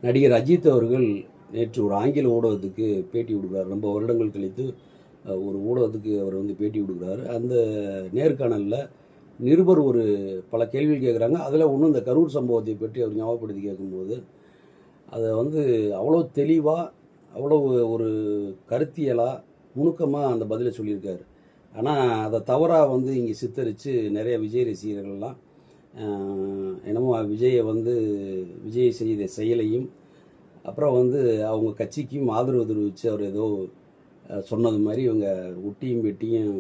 நடிகர் அஜித் அவர்கள் நேற்று ஒரு ஆங்கில ஊடகத்துக்கு பேட்டி கொடுக்குறாரு. ரொம்ப வருடங்கள் கழித்து ஒரு ஊடகத்துக்கு அவர் வந்து பேட்டி கொடுக்குறாரு. அந்த நேர்காணலில் நிருபர் ஒரு பல கேள்விகள் கேட்குறாங்க. அதில் ஒன்றும் இந்த கரூர் சம்பவத்தை பற்றி அவர் ஞாபகப்படுத்தி கேட்கும்போது அதை வந்து அவ்வளோ தெளிவாக, அவ்வளோ ஒரு கருத்தியலாக, நுணுக்கமாக அந்த பதிலை சொல்லியிருக்காரு. ஆனால் அதை தவறாக வந்து இங்கே சித்தரித்து நிறைய விஜய் ரசிகர்கள்லாம் என்னமோ விஜய் செய்த செயலையும் அப்புறம் வந்து அவங்க கட்சிக்கும் ஆதரவு தெரிவித்து அவர் ஏதோ சொன்னது மாதிரி இவங்க ஒட்டியும் வெட்டியும்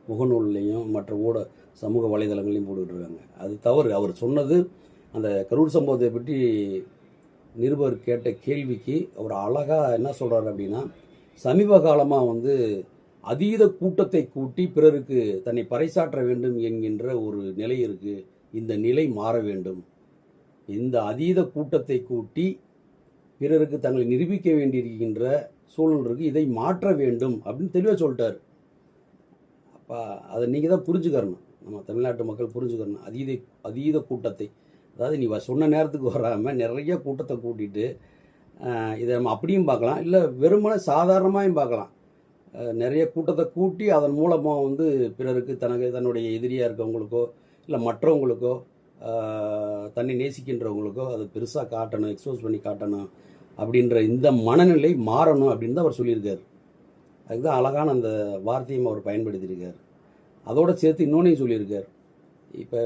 முகநூல்லையும் மற்ற சமூக வலைதளங்களையும் போட்டுக்கிட்டு அது தவறு. அவர் சொன்னது அந்த கரூர் சம்பவத்தை பற்றி நிருபர் கேட்ட கேள்விக்கு அவர் அழகாக என்ன சொல்கிறார் அப்படின்னா, சமீப காலமாக வந்து அதீத கூட்டத்தை கூட்டி பிறருக்கு தன்னை பறைசாற்ற வேண்டும் என்கின்ற ஒரு நிலை இருக்குது. இந்த நிலை மாற வேண்டும். இந்த அதீத கூட்டத்தை கூட்டி பிறருக்கு தங்களை நிரூபிக்க வேண்டியிருக்கின்ற சூழல் இருக்குது. இதை மாற்ற வேண்டும் அப்படின்னு தெளிவாக சொல்லிட்டார். அப்போ அதை நீங்கள் தான் புரிஞ்சுக்கறணும். நம்ம தமிழ்நாட்டு மக்கள் புரிஞ்சுக்கணும். அதீத கூட்டத்தை, அதாவது நீ சொன்ன நேரத்துக்கு வராமல் நிறைய கூட்டத்தை கூட்டிட்டு இதை நம்ம அப்படியும் பார்க்கலாம், இல்லை வெறுமனே சாதாரணமாகவும் பார்க்கலாம். நிறைய கூட்டத்தை கூட்டி அதன் மூலமாக வந்து பிறருக்கு தன்னுடைய எதிரியாக இருக்கவங்களுக்கோ இல்லை மற்றவங்களுக்கோ தன்னை நேசிக்கின்றவங்களுக்கோ அதை பெருசாக காட்டணும், எக்ஸ்போஸ் பண்ணி காட்டணும் அப்படின்ற இந்த மனநிலை மாறணும் அப்படின்னு தான் அவர் சொல்லியிருக்கார். அதுதான் அழகான அந்த வார்த்தையும் அவர் பயன்படுத்தியிருக்கார். அதோடு சேர்த்து இன்னொன்றையும் சொல்லியிருக்கார். இப்போ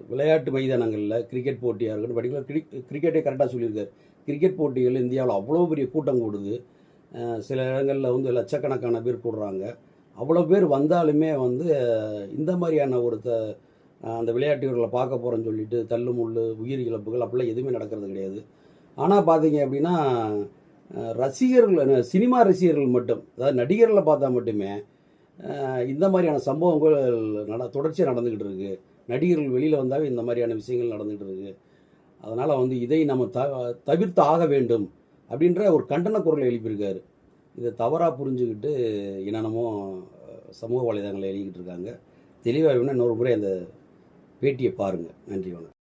விளையாட்டு மைதானங்களில் கிரிக்கெட் போட்டியாக இருக்கட்டும், பர்டிகுலர் கிரிக்கெட்டே கரெக்டாக சொல்லியிருக்கார். கிரிக்கெட் போட்டிகள் இந்தியாவில் அவ்வளோ பெரிய கூட்டம் கூடுது. சில இடங்களில் வந்து லட்சக்கணக்கான பேர் கூடுறாங்க. அவ்வளோ பேர் வந்தாலுமே வந்து இந்த மாதிரியான அந்த விளையாட்டுகளை பார்க்க போகிறேன்னு சொல்லிட்டு தள்ளு முள்ளு உயிர் இழப்புகள் அப்படிலாம் எதுவுமே நடக்கிறது கிடையாது. ஆனால் பார்த்தீங்க அப்படின்னா ரசிகர்கள், சினிமா ரசிகர்கள் மட்டும், அதாவது நடிகர்களை பார்த்தா மட்டுமே இந்த மாதிரியான சம்பவங்கள் தொடர்ச்சியாக நடந்துக்கிட்டு இருக்குது. நடிகர்கள் வெளியில் வந்தாவே இந்த மாதிரியான விஷயங்கள் நடந்துகிட்டு இருக்குது. அதனால் வந்து இதை நம்ம தவிர்த்து ஆக வேண்டும் அப்படின்ற ஒரு கண்டன குரலை எழுப்பியிருக்காரு. இதை தவறாக புரிஞ்சுக்கிட்டு என்னென்னமோ சமூக வலைதளங்களை எழுதிக்கிட்டு இருக்காங்க. தெளிவாக வேணும்னா இன்னொரு முறை அந்த பேட்டியை பாருங்கள். நன்றி, வணக்கம்.